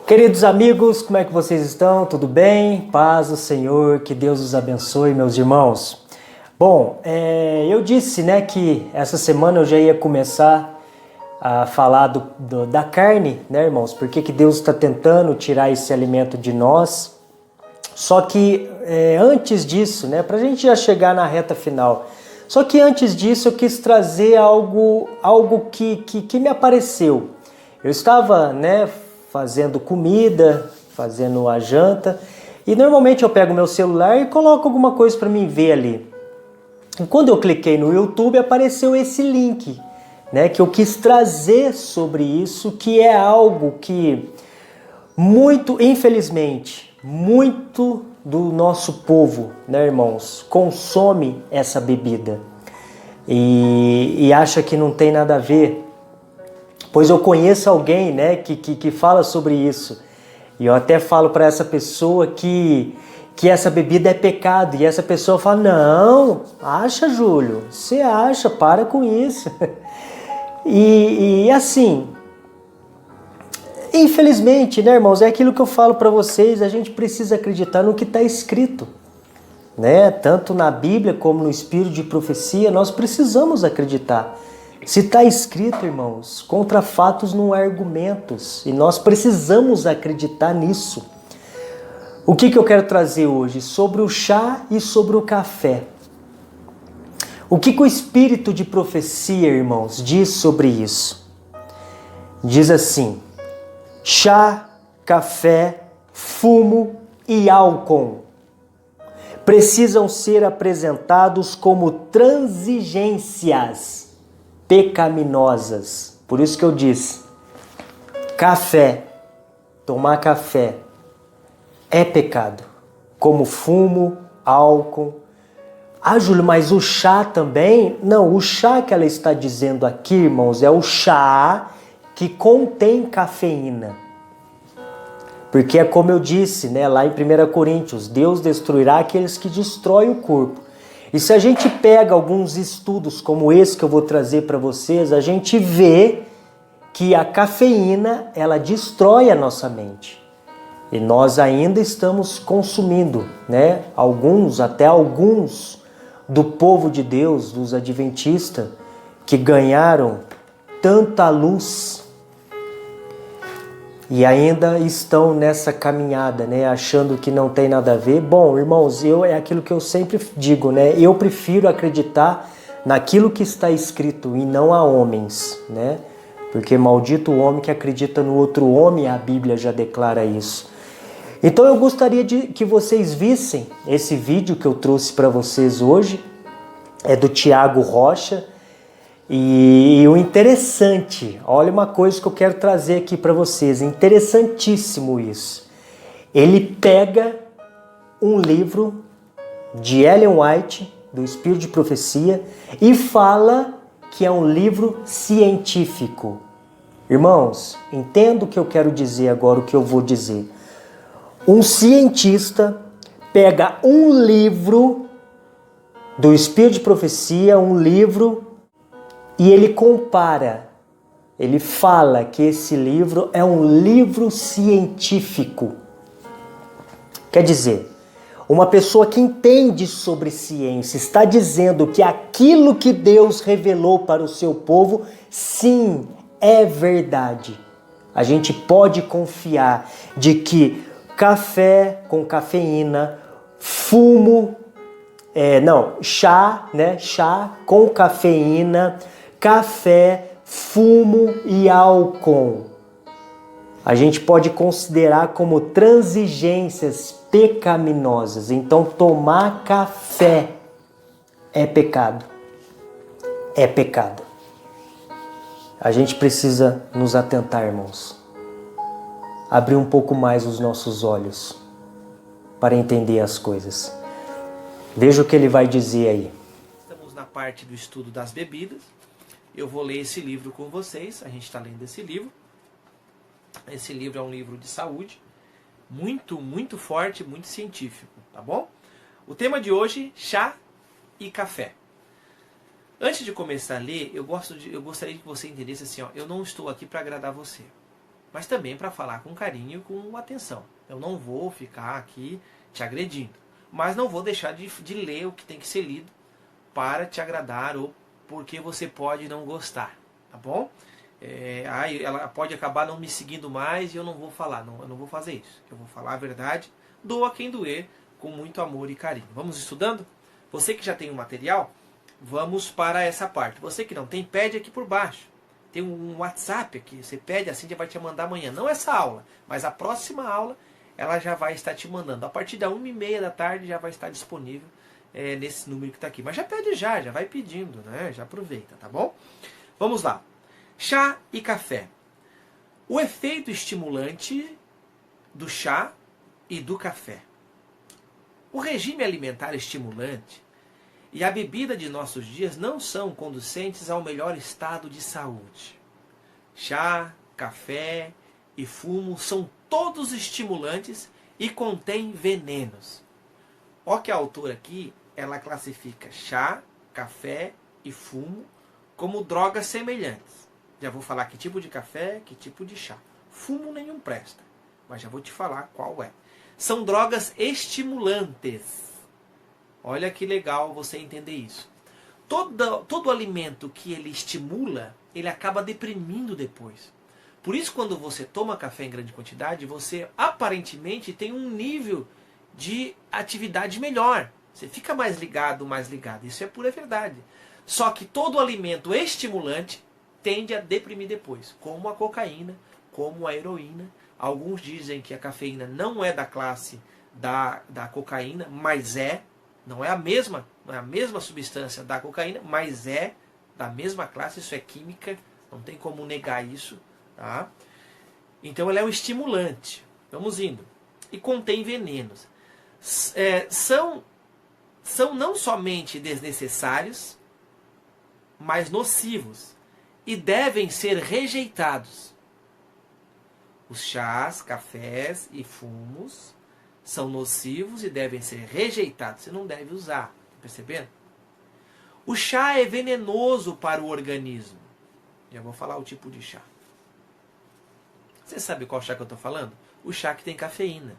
Queridos amigos, como é que vocês estão? Tudo bem? Paz do Senhor, que Deus os abençoe, meus irmãos. Bom, eu disse, que essa semana eu já ia começar a falar da carne, né, irmãos? Porque que Deus está tentando tirar esse alimento de nós. Só que antes disso, para a gente já chegar na reta final, só que antes disso eu quis trazer algo que me apareceu. Eu estava, fazendo comida, fazendo a janta, e normalmente eu pego meu celular e coloco alguma coisa para mim ver ali. E quando eu cliquei no YouTube, apareceu esse link, que eu quis trazer sobre isso, que é algo que muito, infelizmente, muito do nosso povo, irmãos, consome essa bebida e acha que não tem nada a ver. Pois eu conheço alguém, que fala sobre isso. E eu até falo para essa pessoa que essa bebida é pecado. E essa pessoa fala, não, acha, Júlio, você acha, para com isso. E assim, infelizmente, irmãos, é aquilo que eu falo para vocês, a gente precisa acreditar no que está escrito. Tanto na Bíblia como no Espírito de Profecia, nós precisamos acreditar. Se está escrito, irmãos, contra fatos não há argumentos. E nós precisamos acreditar nisso. O que eu quero trazer hoje? Sobre o chá e sobre o café. O que o Espírito de Profecia, irmãos, diz sobre isso? Diz assim: chá, café, fumo e álcool precisam ser apresentados como transigências pecaminosas. Por isso que eu disse, tomar café é pecado, como fumo, álcool. Ah, Júlio, mas o chá também? Não, o chá que ela está dizendo aqui, irmãos, é o chá que contém cafeína. Porque é como eu disse, lá em 1 Coríntios, Deus destruirá aqueles que destroem o corpo. E se a gente pega alguns estudos como esse que eu vou trazer para vocês, a gente vê que a cafeína, ela destrói a nossa mente. E nós ainda estamos consumindo, alguns do povo de Deus, dos adventistas, que ganharam tanta luz e ainda estão nessa caminhada, achando que não tem nada a ver. Bom, irmãos, é aquilo que eu sempre digo, eu prefiro acreditar naquilo que está escrito e não a homens, porque maldito o homem que acredita no outro homem, a Bíblia já declara isso. Então eu gostaria que vocês vissem esse vídeo que eu trouxe para vocês hoje, é do Tiago Rocha. E o interessante, olha uma coisa que eu quero trazer aqui para vocês, interessantíssimo isso. Ele pega um livro de Ellen White, do Espírito de Profecia, e fala que é um livro científico. Irmãos, entenda o que eu quero dizer agora, o que eu vou dizer. Um cientista pega um livro do Espírito de Profecia, um livro, e ele compara, ele fala que esse livro é um livro científico. Quer dizer, uma pessoa que entende sobre ciência está dizendo que aquilo que Deus revelou para o seu povo, sim, é verdade. A gente pode confiar de que café com cafeína, chá com cafeína, café, fumo e álcool, a gente pode considerar como transigências pecaminosas. Então, tomar café é pecado. É pecado. A gente precisa nos atentar, irmãos. Abrir um pouco mais os nossos olhos para entender as coisas. Veja o que ele vai dizer aí. Estamos na parte do estudo das bebidas. Eu vou ler esse livro com vocês. A gente está lendo esse livro. Esse livro é um livro de saúde. Muito, muito forte, muito científico. Tá bom? O tema de hoje, chá e café. Antes de começar a ler, eu gostaria que você entendesse assim, eu não estou aqui para agradar você. mas também para falar com carinho e com atenção. Eu não vou ficar aqui te agredindo, mas não vou deixar de ler o que tem que ser lido para te agradar ou porque você pode não gostar, tá bom? Ela pode acabar não me seguindo mais e eu não vou falar, eu não vou fazer isso. Eu vou falar a verdade, doa quem doer, com muito amor e carinho. Vamos estudando? Você que já tem o material, vamos para essa parte. Você que não tem, pede aqui por baixo. Tem um WhatsApp aqui, você pede, a Cíntia vai te mandar amanhã. Não essa aula, mas a próxima aula ela já vai estar te mandando. A partir da 1h30 da tarde já vai estar disponível nesse número que está aqui. Mas já pede já vai pedindo, né? Já aproveita, tá bom? Vamos lá. Chá e café. O efeito estimulante do chá e do café. O regime alimentar estimulante e a bebida de nossos dias não são conducentes ao melhor estado de saúde. Chá, café e fumo são todos estimulantes e contêm venenos. Ó que a autora aqui, ela classifica chá, café e fumo como drogas semelhantes. Já vou falar que tipo de café, que tipo de chá. Fumo nenhum presta, mas já vou te falar qual é. São drogas estimulantes. Olha que legal você entender isso. Todo alimento que ele estimula, ele acaba deprimindo depois. Por isso, quando você toma café em grande quantidade, você aparentemente tem um nível de atividade melhor. Você fica mais ligado, mais ligado. Isso é pura verdade. Só que todo alimento estimulante tende a deprimir depois, como a cocaína, como a heroína. Alguns dizem que a cafeína não é da classe da cocaína, mas não é a mesma substância da cocaína, mas é da mesma classe, isso é química, não tem como negar isso. Tá? Então ela é um estimulante. Vamos indo. E contém venenos. São não somente desnecessários, mas nocivos. E devem ser rejeitados. Os chás, cafés e fumos são nocivos e devem ser rejeitados. Você não deve usar. Tá percebendo? O chá é venenoso para o organismo. Já vou falar o tipo de chá. Você sabe qual chá que eu estou falando? O chá que tem cafeína.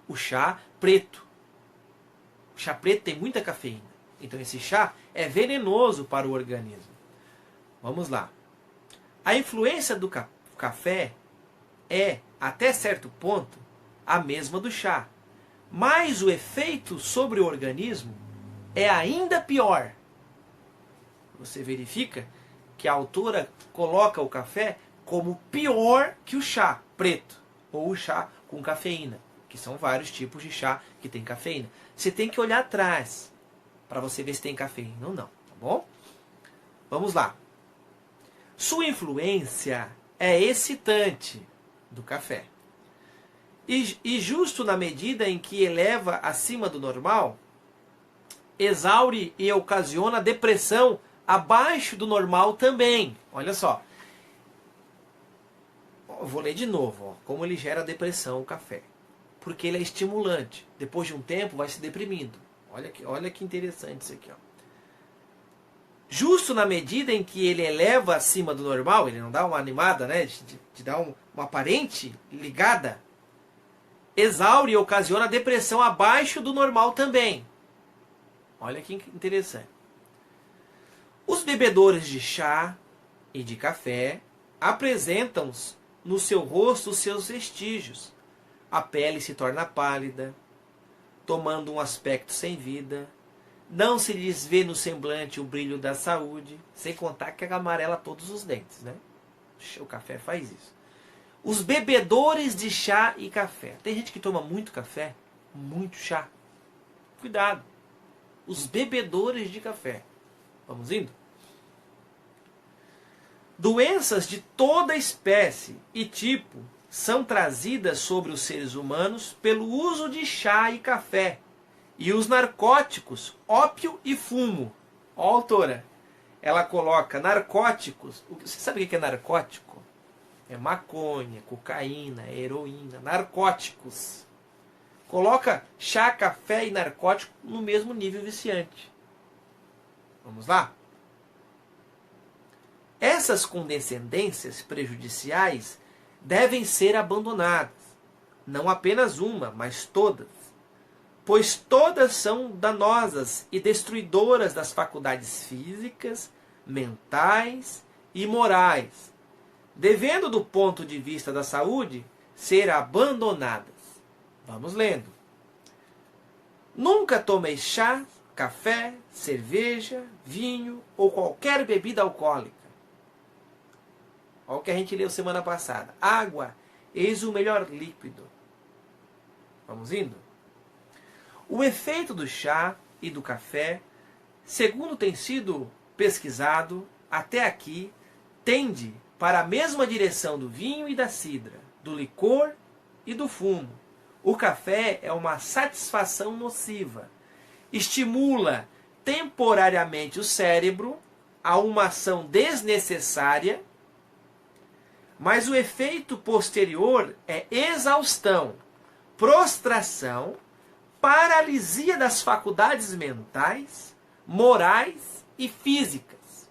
O chá preto. O chá preto tem muita cafeína. Então esse chá é venenoso para o organismo. Vamos lá. A influência do café é, até certo ponto, a mesma do chá. Mas o efeito sobre o organismo é ainda pior. Você verifica que a autora coloca o café como pior que o chá preto ou o chá com cafeína, que são vários tipos de chá que tem cafeína. Você tem que olhar atrás para você ver se tem cafeína ou não, tá bom? Vamos lá. Sua influência é excitante do café. E justo na medida em que eleva acima do normal, exaure e ocasiona depressão abaixo do normal também. Olha só. Eu vou ler de novo, ó, como ele gera depressão, o café. Porque ele é estimulante. Depois de um tempo vai se deprimindo. Olha que interessante isso aqui. Ó. Justo na medida em que ele eleva acima do normal, ele não dá uma animada, né, de dar uma aparente ligada, exaure e ocasiona depressão abaixo do normal também. Olha que interessante. Os bebedores de chá e de café apresentam no seu rosto os seus vestígios. A pele se torna pálida, tomando um aspecto sem vida. Não se lhes vê no semblante o brilho da saúde, sem contar que amarela todos os dentes, né? O café faz isso. Os bebedores de chá e café. Tem gente que toma muito café, muito chá. Cuidado. Os bebedores de café. Vamos indo? Doenças de toda espécie e tipo são trazidas sobre os seres humanos pelo uso de chá e café. E os narcóticos, ópio e fumo. Ó, a autora, ela coloca narcóticos. Você sabe o que é narcótico? É maconha, cocaína, heroína, narcóticos. Coloca chá, café e narcótico no mesmo nível viciante. Vamos lá? Essas condescendências prejudiciais devem ser abandonadas. Não apenas uma, mas todas. Pois todas são danosas e destruidoras das faculdades físicas, mentais e morais, devendo, do ponto de vista da saúde, ser abandonadas. Vamos lendo. Nunca tomei chá, café, cerveja, vinho ou qualquer bebida alcoólica. Olha o que a gente leu semana passada. Água, eis o melhor líquido. Vamos indo? O efeito do chá e do café, segundo tem sido pesquisado até aqui, tende para a mesma direção do vinho e da cidra, do licor e do fumo. O café é uma satisfação nociva. Estimula temporariamente o cérebro a uma ação desnecessária, mas o efeito posterior é exaustão, prostração, paralisia das faculdades mentais, morais e físicas.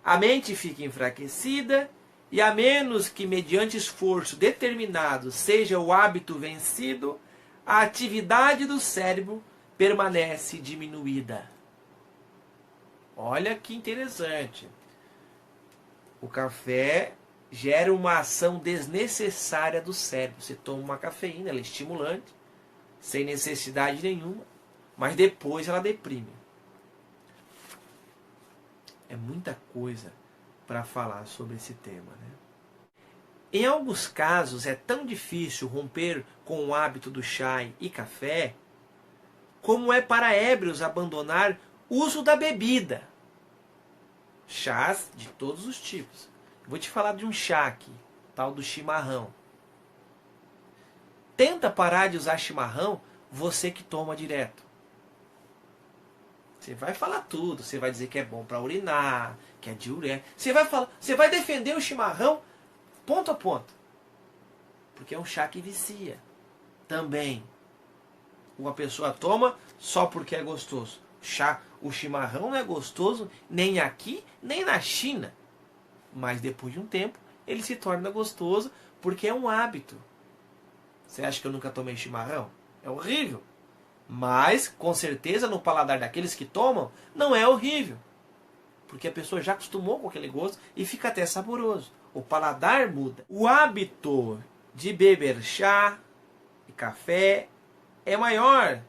A mente fica enfraquecida e, a menos que mediante esforço determinado seja o hábito vencido, a atividade do cérebro permanece diminuída. Olha que interessante. O café gera uma ação desnecessária do cérebro. Você toma uma cafeína, ela é estimulante, sem necessidade nenhuma, mas depois ela deprime. É muita coisa para falar sobre esse tema, né? Em alguns casos é tão difícil romper com o hábito do chá e café, como é para ébrios abandonar o uso da bebida. Chás de todos os tipos. Vou te falar de um chá aqui, tal do chimarrão. Tenta parar de usar chimarrão, você que toma direto. Você vai falar tudo, você vai dizer que é bom para urinar, que é diurético. Você vai defender o chimarrão ponto a ponto. Porque é um chá que vicia. Também. Uma pessoa toma só porque é gostoso. O chimarrão não é gostoso nem aqui, nem na China. Mas depois de um tempo, ele se torna gostoso porque é um hábito. Você acha que eu nunca tomei chimarrão? É horrível. Mas, com certeza, no paladar daqueles que tomam, não é horrível. Porque a pessoa já acostumou com aquele gosto e fica até saboroso. O paladar muda. O hábito de beber chá e café é maior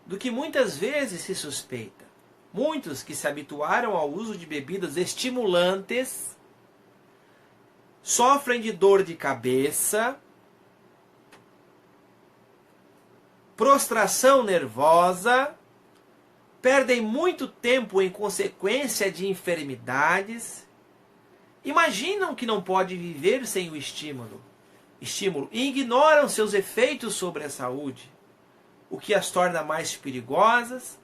do que muitas vezes se suspeita. Muitos que se habituaram ao uso de bebidas estimulantes sofrem de dor de cabeça, prostração nervosa, perdem muito tempo em consequência de enfermidades, imaginam que não pode viver sem o estímulo e ignoram seus efeitos sobre a saúde, o que as torna mais perigosas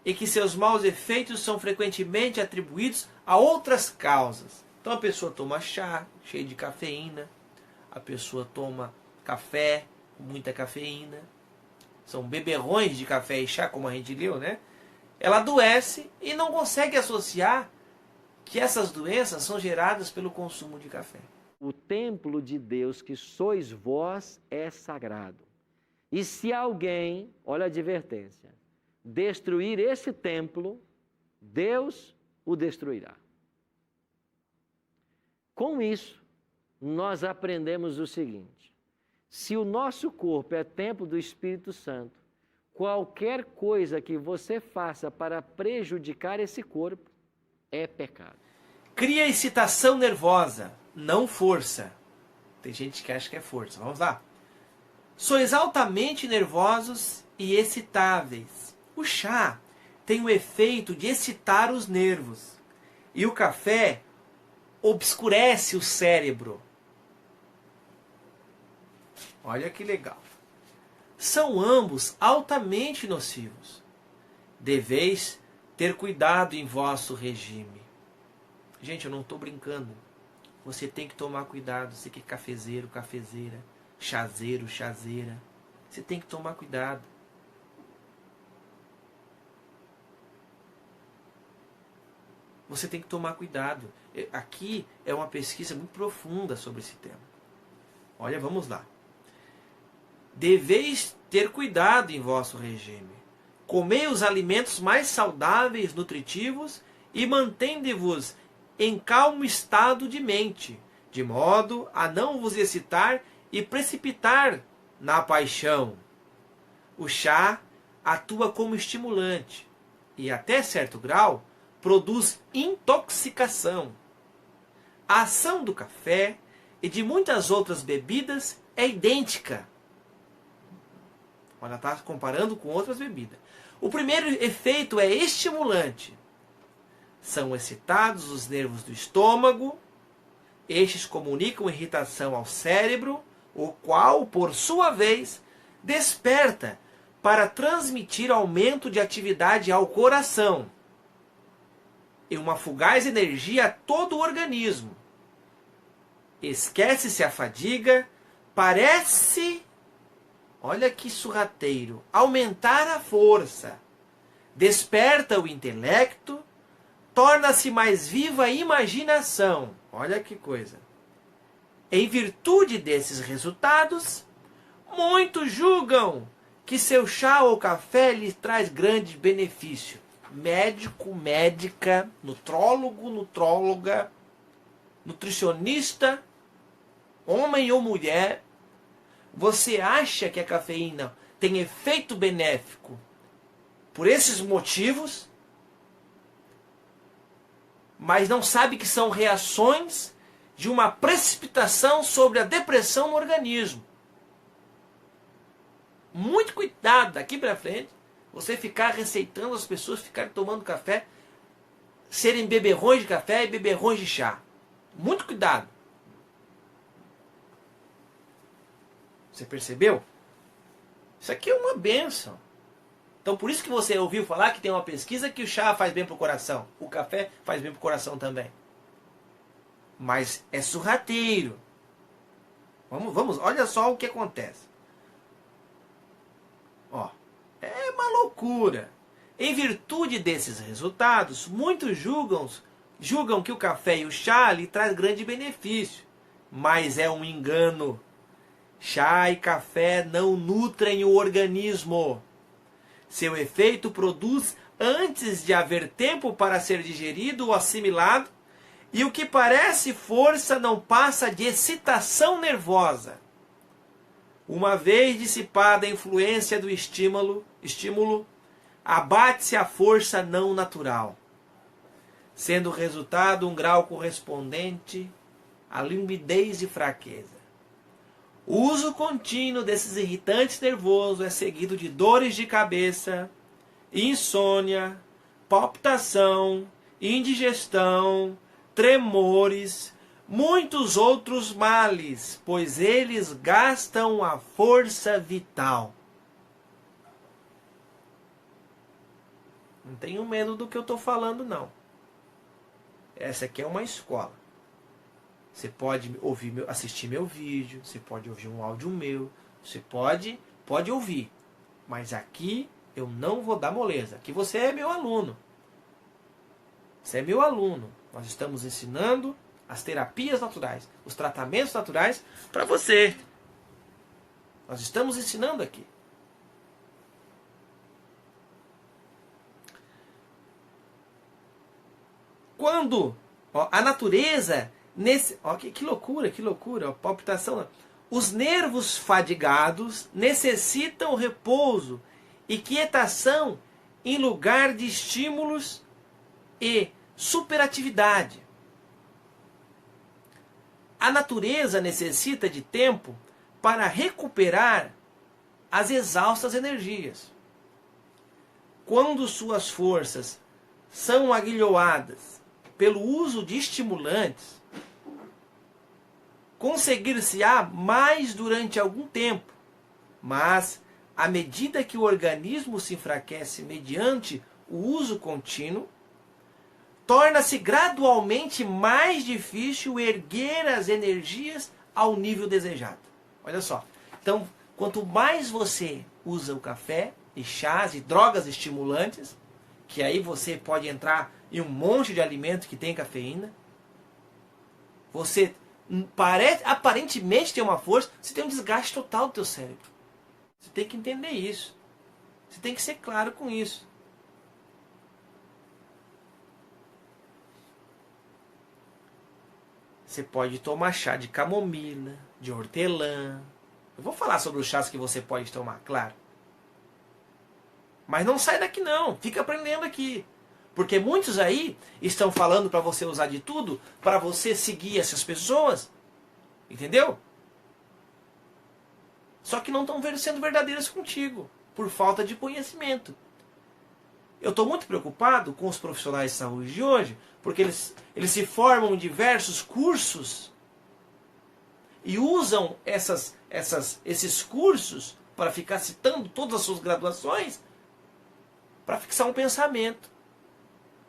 e que seus maus efeitos são frequentemente atribuídos a outras causas. Então a pessoa toma chá cheio de cafeína, a pessoa toma café com muita cafeína, são beberrões de café e chá, como a gente leu, né? Ela adoece e não consegue associar que essas doenças são geradas pelo consumo de café. O templo de Deus que sois vós é sagrado. E se alguém, olha a advertência, destruir esse templo, Deus o destruirá. Com isso, nós aprendemos o seguinte: se o nosso corpo é templo do Espírito Santo, qualquer coisa que você faça para prejudicar esse corpo é pecado. Cria excitação nervosa, não força. Tem gente que acha que é força. Vamos lá. Sois altamente nervosos e excitáveis. O chá tem o efeito de excitar os nervos. E o café obscurece o cérebro. Olha que legal. São ambos altamente nocivos. Deveis ter cuidado em vosso regime. Gente, eu não estou brincando. Você tem que tomar cuidado. Você que é cafezeiro, cafezeira, chazeiro, chazeira. Você tem que tomar cuidado. Você tem que tomar cuidado. Aqui é uma pesquisa muito profunda sobre esse tema. Olha, vamos lá. Deveis ter cuidado em vosso regime. Comei os alimentos mais saudáveis, nutritivos, e mantende-vos em calmo estado de mente, de modo a não vos excitar e precipitar na paixão. O chá atua como estimulante e, até certo grau, produz intoxicação. A ação do café e de muitas outras bebidas é idêntica. Ela está comparando com outras bebidas. O primeiro efeito é estimulante. São excitados os nervos do estômago. Estes comunicam irritação ao cérebro, o qual, por sua vez, desperta para transmitir aumento de atividade ao coração e uma fugaz energia a todo o organismo. Esquece-se a fadiga, parece, olha que sorrateiro, aumentar a força, desperta o intelecto, torna-se mais viva a imaginação. Olha que coisa. Em virtude desses resultados, muitos julgam que seu chá ou café lhes traz grande benefício. Médico, médica, nutrólogo, nutróloga, nutricionista, homem ou mulher, você acha que a cafeína tem efeito benéfico por esses motivos, mas não sabe que são reações de uma precipitação sobre a depressão no organismo. Muito cuidado daqui para frente, você ficar receitando as pessoas ficarem tomando café, serem beberrões de café e beberrões de chá. Muito cuidado. Você percebeu? Isso aqui é uma bênção. Então por isso que você ouviu falar que tem uma pesquisa que o chá faz bem para o coração. O café faz bem para o coração também. Mas é sorrateiro. Vamos, olha só o que acontece. Ó, é uma loucura. Em virtude desses resultados, muitos julgam que o café e o chá lhe traz grande benefício. Mas é um engano. Chá e café não nutrem o organismo. Seu efeito produz antes de haver tempo para ser digerido ou assimilado, e o que parece força não passa de excitação nervosa. Uma vez dissipada a influência do estímulo, abate-se a força não natural, sendo o resultado um grau correspondente à languidez e fraqueza. O uso contínuo desses irritantes nervosos é seguido de dores de cabeça, insônia, palpitação, indigestão, tremores, muitos outros males, pois eles gastam a força vital. Não tenho medo do que eu estou falando, não. Essa aqui é uma escola. Você pode assistir meu vídeo, você pode ouvir um áudio meu, você pode ouvir. Mas aqui eu não vou dar moleza. Aqui você é meu aluno. Você é meu aluno. Nós estamos ensinando as terapias naturais, os tratamentos naturais para você. Nós estamos ensinando aqui. Quando a natureza, que loucura, palpitação. Os nervos fadigados necessitam repouso e quietação em lugar de estímulos e superatividade. A natureza necessita de tempo para recuperar as exaustas energias. Quando suas forças são aguilhoadas pelo uso de estimulantes, conseguir-se-á mais durante algum tempo, mas, à medida que o organismo se enfraquece mediante o uso contínuo, torna-se gradualmente mais difícil erguer as energias ao nível desejado. Olha só. Então, quanto mais você usa o café e chás e drogas estimulantes, que aí você pode entrar em um monte de alimento que tem cafeína, você aparentemente tem uma força, você tem um desgaste total do teu cérebro. Você tem que entender isso. Você tem que ser claro com isso. Você pode tomar chá de camomila, de hortelã. Eu vou falar sobre os chás que você pode tomar, claro. Mas não sai daqui não, fica aprendendo aqui. Porque muitos aí estão falando para você usar de tudo, para você seguir essas pessoas. Entendeu? Só que não estão sendo verdadeiras contigo, por falta de conhecimento. Eu estou muito preocupado com os profissionais de saúde de hoje, porque eles se formam em diversos cursos e usam esses cursos para ficar citando todas as suas graduações para fixar um pensamento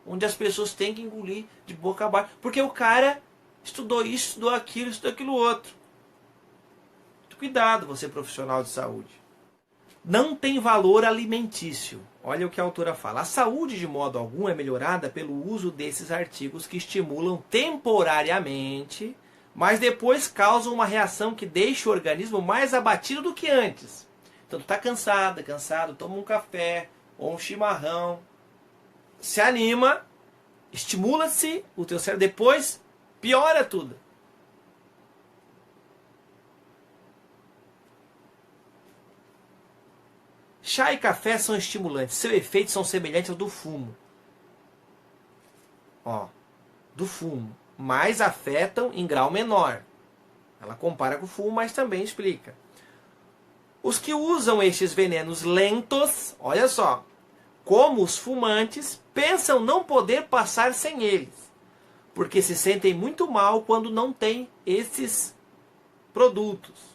onde as pessoas têm que engolir de boca abaixo, porque o cara estudou isso, estudou aquilo outro. Muito cuidado, você profissional de saúde. Não tem valor alimentício. Olha o que a autora fala. A saúde, de modo algum, é melhorada pelo uso desses artigos que estimulam temporariamente, mas depois causam uma reação que deixa o organismo mais abatido do que antes. Então, tu tá cansado, toma um café ou um chimarrão, se anima, estimula-se o teu cérebro, depois piora tudo. Chá e café são estimulantes. Seus efeitos são semelhantes ao do fumo. Do fumo. Mas afetam em grau menor. Ela compara com o fumo, mas também explica. Os que usam estes venenos lentos, olha só, como os fumantes, pensam não poder passar sem eles. Porque se sentem muito mal quando não têm esses produtos.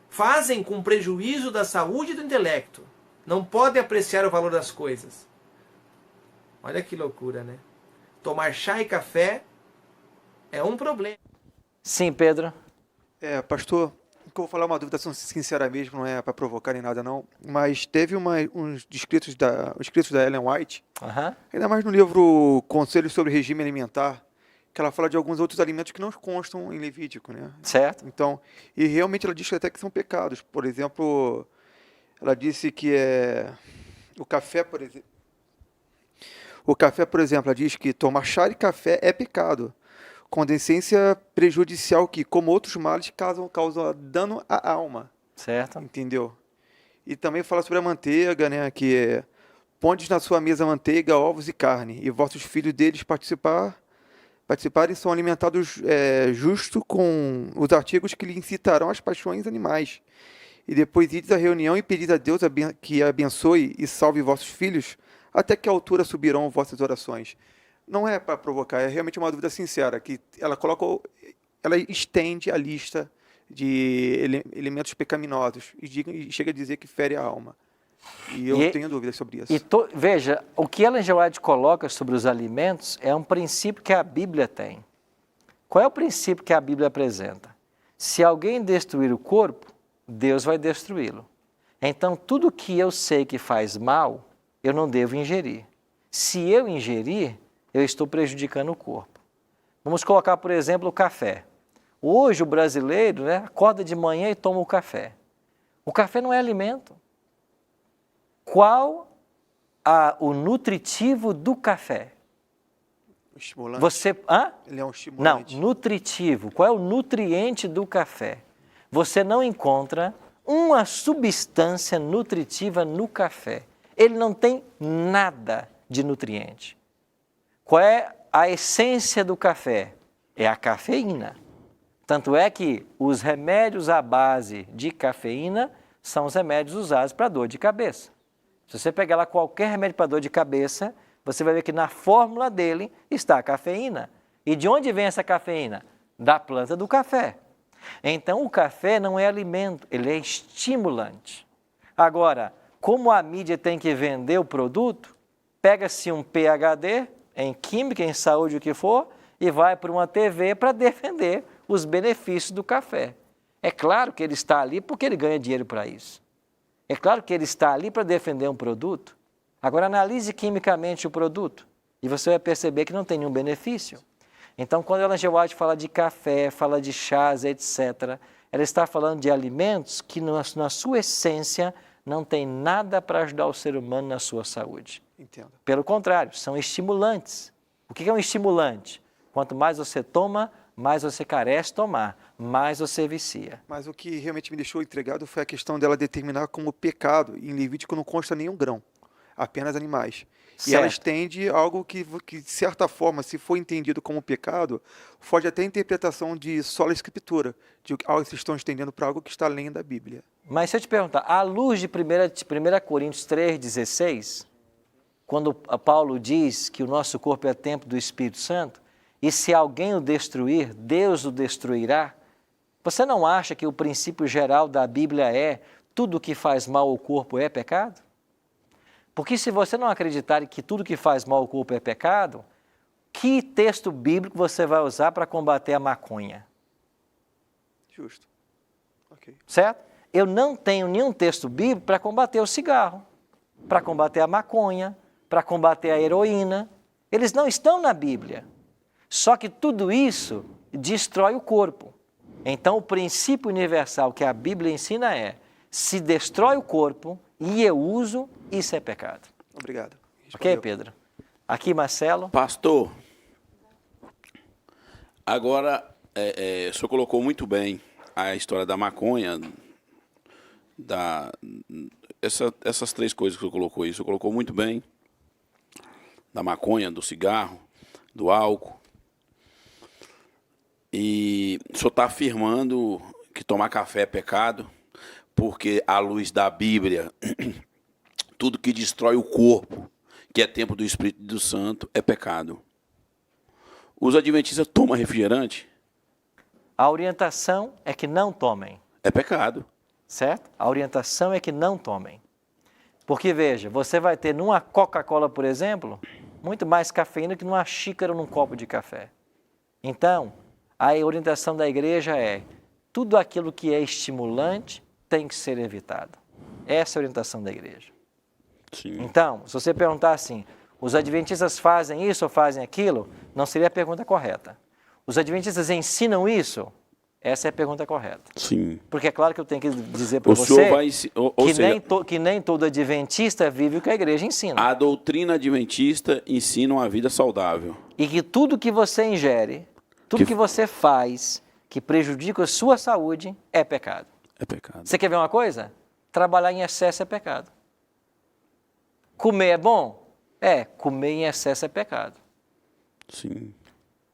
Fazem com prejuízo da saúde e do intelecto. Não podem apreciar o valor das coisas. Olha que loucura, né? Tomar chá e café é um problema. Sim, Pedro. Pastor, eu vou falar uma dúvida sincera mesmo, não é para provocar nem nada não, mas teve uns escritos da Ellen White, ainda mais no livro Conselhos sobre Regime Alimentar, que ela fala de alguns outros alimentos que não constam em Levítico, né? Certo. Então, e realmente ela diz até que são pecados. Por exemplo, ela disse que o café, por exemplo, ela diz que tomar chá e café é pecado, com decência prejudicial que, como outros males, causam dano à alma. Certo. Entendeu? E também fala sobre a manteiga, né? Que pondes na sua mesa manteiga, ovos e carne, e vossos filhos deles participarem são alimentados justo com os artigos que lhe incitarão às paixões animais. E depois ides à reunião e pedis a Deus que abençoe e salve vossos filhos, até que a altura subirão vossas orações. Não é para provocar, é realmente uma dúvida sincera, que ela estende a lista de elementos pecaminosos e chega a dizer que fere a alma. E eu tenho dúvidas sobre isso. Veja, o que Ellen G. White coloca sobre os alimentos é um princípio que a Bíblia tem. Qual é o princípio que a Bíblia apresenta? Se alguém destruir o corpo, Deus vai destruí-lo. Então, tudo que eu sei que faz mal, eu não devo ingerir. Se eu ingerir, eu estou prejudicando o corpo. Vamos colocar, por exemplo, o café. Hoje o brasileiro, né, acorda de manhã e toma o café. O café não é alimento. Qual o nutritivo do café? Estimulante. Ele é um estimulante. Não, nutritivo. Qual é o nutriente do café? Você não encontra uma substância nutritiva no café. Ele não tem nada de nutriente. Qual é a essência do café? É a cafeína. Tanto é que os remédios à base de cafeína são os remédios usados para dor de cabeça. Se você pegar lá qualquer remédio para dor de cabeça, você vai ver que na fórmula dele está a cafeína. E de onde vem essa cafeína? Da planta do café. Então, o café não é alimento, ele é estimulante. Agora, como a mídia tem que vender o produto, pega-se um PhD em química, em saúde, o que for, e vai para uma TV para defender os benefícios do café. É claro que ele está ali porque ele ganha dinheiro para isso. É claro que ele está ali para defender um produto. Agora, analise quimicamente o produto. E você vai perceber que não tem nenhum benefício. Então, quando a Ellen G. White fala de café, fala de chás, etc., ela está falando de alimentos que, na sua essência, não tem nada para ajudar o ser humano na sua saúde. Entendo. Pelo contrário, são estimulantes. O que é um estimulante? Quanto mais você toma, mais você carece tomar, mais você vicia. Mas o que realmente me deixou intrigado foi a questão dela determinar como pecado. Em Levítico não consta nenhum grão, apenas animais. E ela Certo. estende algo que, de certa forma, se for entendido como pecado, foge até a interpretação de sola escritura, de que vocês estão estendendo para algo que está além da Bíblia. Mas se eu te perguntar, à luz de 1 Coríntios 3,16, quando Paulo diz que o nosso corpo é templo do Espírito Santo, e se alguém o destruir, Deus o destruirá, você não acha que o princípio geral da Bíblia é tudo que faz mal ao corpo é pecado? Porque se você não acreditar que tudo que faz mal ao corpo é pecado, que texto bíblico você vai usar para combater a maconha? Justo. Ok. Certo? Eu não tenho nenhum texto bíblico para combater o cigarro, para combater a maconha, para combater a heroína. Eles não estão na Bíblia. Só que tudo isso destrói o corpo. Então, o princípio universal que a Bíblia ensina é: se destrói o corpo e eu uso, isso é pecado. Obrigado. Ok, Respondeu. Pedro? Aqui, Marcelo. Pastor, agora o senhor colocou muito bem a história da maconha, essas três coisas que o senhor colocou aí. O senhor colocou muito bem, da maconha, do cigarro, do álcool. E o senhor está afirmando que tomar café é pecado, porque à luz da Bíblia, tudo que destrói o corpo, que é templo do Espírito Santo, é pecado. Os adventistas tomam refrigerante? A orientação é que não tomem, É pecado. certo? A orientação é que não tomem. Porque, veja, você vai ter numa Coca-Cola, por exemplo, muito mais cafeína que numa xícara ou num copo de café. Então, a orientação da igreja é: tudo aquilo que é estimulante tem que ser evitado. Essa é a orientação da igreja. Sim. Então, se você perguntar assim, os adventistas fazem isso ou fazem aquilo, não seria a pergunta correta. Os adventistas ensinam isso? Essa é a pergunta correta. Sim. Porque é claro que eu tenho que dizer para O senhor você vai... Ou que, seja, que nem todo adventista vive o que a igreja ensina. a doutrina adventista ensina uma vida saudável. E que tudo que você ingere, tudo que você faz que prejudica a sua saúde é pecado. É pecado. Você quer ver uma coisa? Trabalhar em excesso é pecado. Comer é bom? É, comer em excesso é pecado. Sim.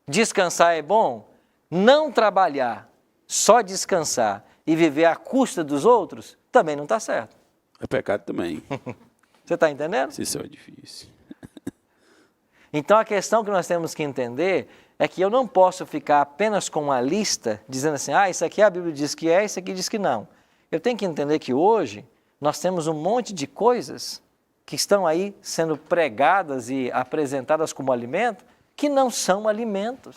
Descansar é bom? Não trabalhar, só descansar e viver à custa dos outros, também não está certo. É pecado também. Você está entendendo? Isso é difícil. Então a questão que nós temos que entender é que eu não posso ficar apenas com uma lista dizendo assim, isso aqui a Bíblia diz que é, isso aqui diz que não. Eu tenho que entender que hoje nós temos um monte de coisas que estão aí sendo pregadas e apresentadas como alimento, que não são alimentos.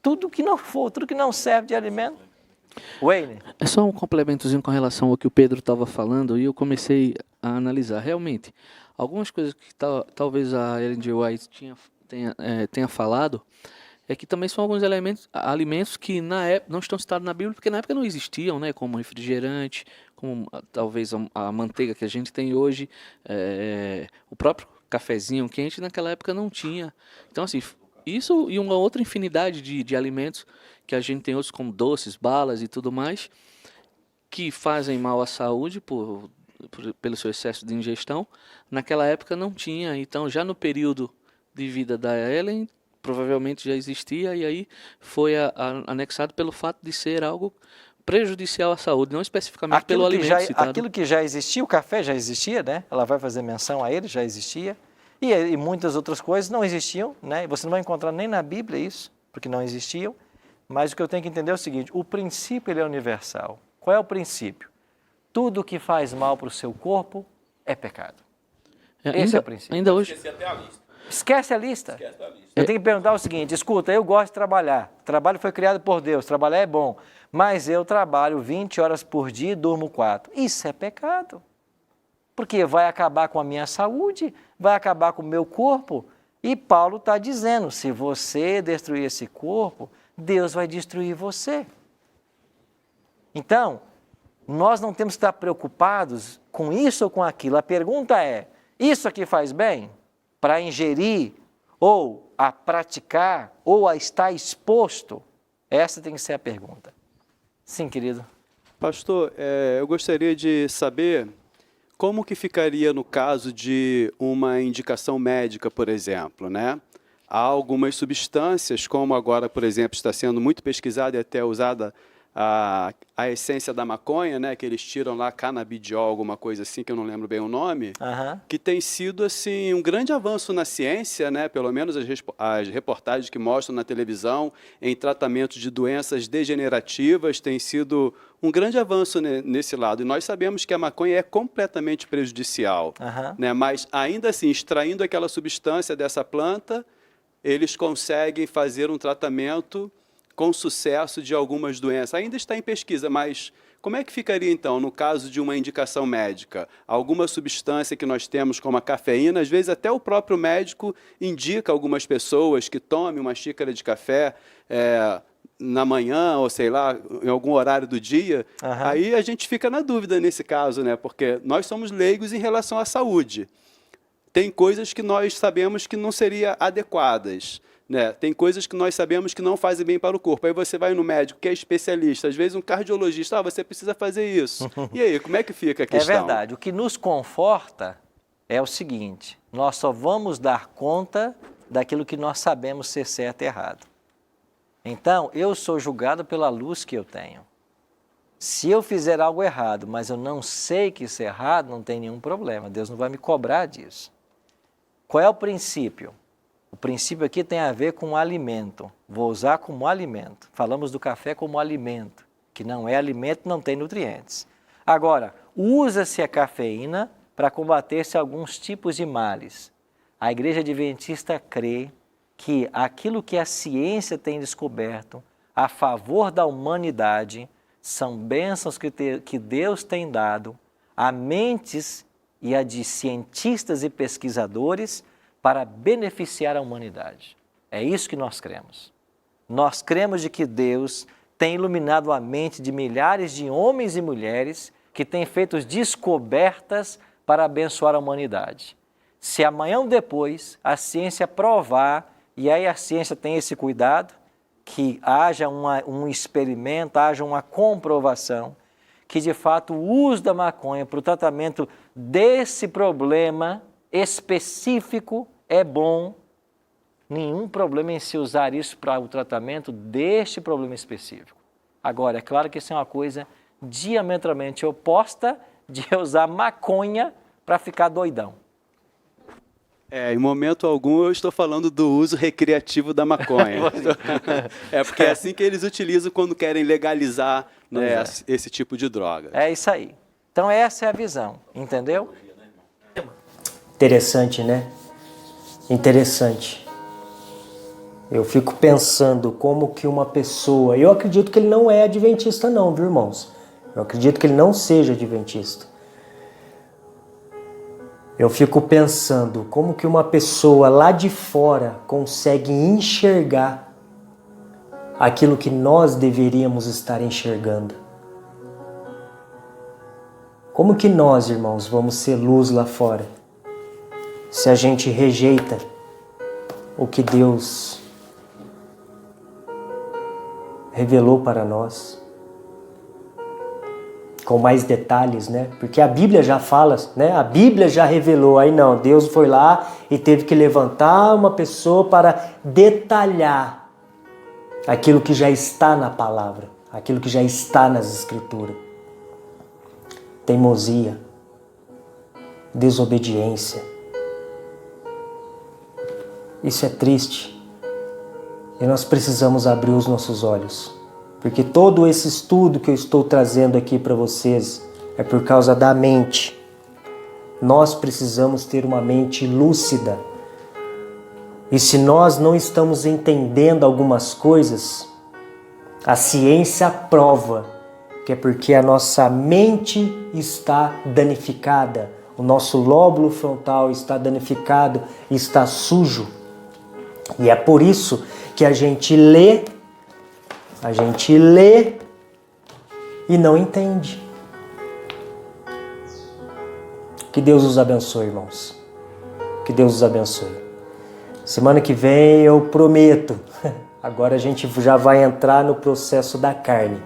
Tudo que não for, tudo que não serve de alimento. Wayne? É só um complementozinho com relação ao que o Pedro estava falando e eu comecei a analisar. Realmente, algumas coisas que talvez a Ellen G. White tenha falado é que também são alguns alimentos que na época não estão citados na Bíblia, porque na época não existiam, né, como refrigerante, como talvez a manteiga que a gente tem hoje, o próprio cafezinho quente naquela época não tinha. Então, assim, isso e uma outra infinidade de alimentos que a gente tem outros como doces, balas e tudo mais, que fazem mal à saúde pelo seu excesso de ingestão, naquela época não tinha. Então, já no período de vida da Ellen, provavelmente já existia, e aí foi anexado pelo fato de ser algo prejudicial à saúde, não especificamente pelo alimento citado. Aquilo que já existia, o café já existia, né? Ela vai fazer menção a ele, já existia. E muitas outras coisas não existiam, né? Você não vai encontrar nem na Bíblia isso, porque não existiam. Mas o que eu tenho que entender é o seguinte, o princípio ele é universal. Qual é o princípio? Tudo que faz mal para o seu corpo é pecado. Esse é o princípio. Ainda hoje, Esquece a lista. Eu tenho que perguntar o seguinte, escuta, eu gosto de trabalhar. O trabalho foi criado por Deus, trabalhar é bom. Mas eu trabalho 20 horas por dia e durmo 4. Isso é pecado. Porque vai acabar com a minha saúde, vai acabar com o meu corpo. E Paulo está dizendo, se você destruir esse corpo, Deus vai destruir você. Então, nós não temos que estar preocupados com isso ou com aquilo. A pergunta é, isso aqui faz bem para ingerir ou a praticar ou a estar exposto? Essa tem que ser a pergunta. Sim, querido. Pastor, eu gostaria de saber como que ficaria no caso de uma indicação médica, por exemplo, né? Há algumas substâncias, como agora, por exemplo, está sendo muito pesquisada e até usada a essência da maconha, né, que eles tiram lá canabidiol, alguma coisa assim, que eu não lembro bem o nome, que tem sido assim um grande avanço na ciência, né, pelo menos as reportagens que mostram na televisão em tratamento de doenças degenerativas tem sido um grande avanço nesse lado. E nós sabemos que a maconha é completamente prejudicial, né, mas ainda assim, extraindo aquela substância dessa planta, eles conseguem fazer um tratamento com sucesso de algumas doenças. Ainda está em pesquisa, mas como é que ficaria, então, no caso de uma indicação médica? Alguma substância que nós temos, como a cafeína, às vezes até o próprio médico indica a algumas pessoas que tomem uma xícara de café na manhã, ou sei lá, em algum horário do dia. Aí a gente fica na dúvida nesse caso, né? Porque nós somos leigos em relação à saúde. Tem coisas que nós sabemos que não seriam adequadas, né? Tem coisas que nós sabemos que não fazem bem para o corpo. Aí você vai no médico que é especialista, às vezes um cardiologista, você precisa fazer isso. E aí, como é que fica a questão? É verdade. O que nos conforta é o seguinte, nós só vamos dar conta daquilo que nós sabemos ser certo e errado. Então, eu sou julgado pela luz que eu tenho. Se eu fizer algo errado, mas eu não sei que isso é errado, não tem nenhum problema. Deus não vai me cobrar disso. Qual é o princípio? O princípio aqui tem a ver com o alimento. Vou usar como alimento. Falamos do café como alimento, que não é alimento, não tem nutrientes. Agora, usa-se a cafeína para combater-se alguns tipos de males. A Igreja Adventista crê que aquilo que a ciência tem descoberto a favor da humanidade são bênçãos que Deus tem dado a mentes e a de cientistas e pesquisadores para beneficiar a humanidade. É isso que nós cremos. Nós cremos de que Deus tem iluminado a mente de milhares de homens e mulheres que têm feito descobertas para abençoar a humanidade. Se amanhã ou depois a ciência provar, e aí a ciência tem esse cuidado, que haja um experimento, haja uma comprovação, que de fato o uso da maconha para o tratamento desse problema específico é bom, nenhum problema em se usar isso para o tratamento deste problema específico. Agora, é claro que isso é uma coisa diametralmente oposta de usar maconha para ficar doidão. Em momento algum eu estou falando do uso recreativo da maconha. É porque é assim que eles utilizam quando querem legalizar, né, esse tipo de droga. É isso aí. Então essa é a visão, entendeu? Interessante, né? Interessante. Eu fico pensando como que uma pessoa... Eu acredito que ele não é adventista não, viu, irmãos? Eu acredito que ele não seja adventista. Eu fico pensando como que uma pessoa lá de fora consegue enxergar aquilo que nós deveríamos estar enxergando. Como que nós, irmãos, vamos ser luz lá fora se a gente rejeita o que Deus revelou para nós? Com mais detalhes, né? Porque a Bíblia já fala, né? A Bíblia já revelou. Aí não, Deus foi lá e teve que levantar uma pessoa para detalhar aquilo que já está na palavra, aquilo que já está nas Escrituras. Teimosia, desobediência. Isso é triste. E nós precisamos abrir os nossos olhos. Porque todo esse estudo que eu estou trazendo aqui para vocês é por causa da mente. Nós precisamos ter uma mente lúcida. E se nós não estamos entendendo algumas coisas, a ciência prova que é porque a nossa mente está danificada, o nosso lóbulo frontal está danificado, está sujo. E é por isso que a gente lê e não entende. Que Deus os abençoe, irmãos. Que Deus os abençoe. Semana que vem eu prometo, agora a gente já vai entrar no processo da carne.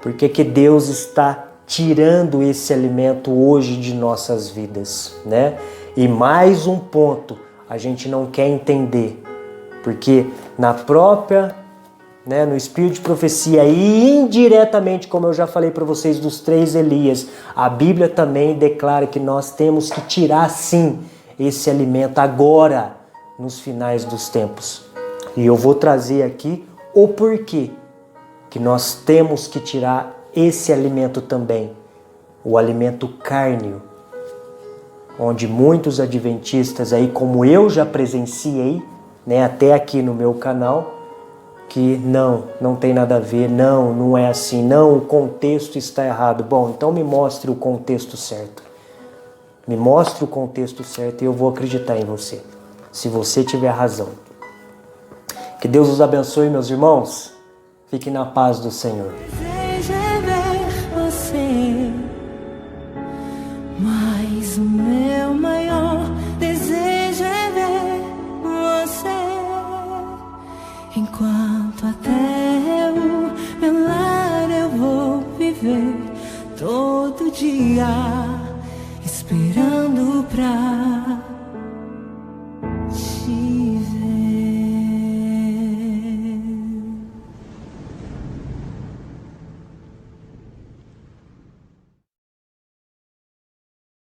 Porque que Deus está tirando esse alimento hoje de nossas vidas, né? E mais um ponto, a gente não quer entender. Porque na própria, né, no espírito de profecia e indiretamente, como eu já falei para vocês dos 3 Elias, a Bíblia também declara que nós temos que tirar sim esse alimento agora, nos finais dos tempos. E eu vou trazer aqui o porquê que nós temos que tirar esse alimento também, o alimento cárneo, onde muitos adventistas aí, como eu já presenciei, né, até aqui no meu canal, que não tem nada a ver, não é assim, não, o contexto está errado. Bom, então me mostre o contexto certo. Me mostre o contexto certo e eu vou acreditar em você, se você tiver razão. Que Deus os abençoe, meus irmãos. Fiquem na paz do Senhor. Desejo é ver você, mas o meu maior desejo é ver você. Enquanto até o meu lar eu vou viver todo dia.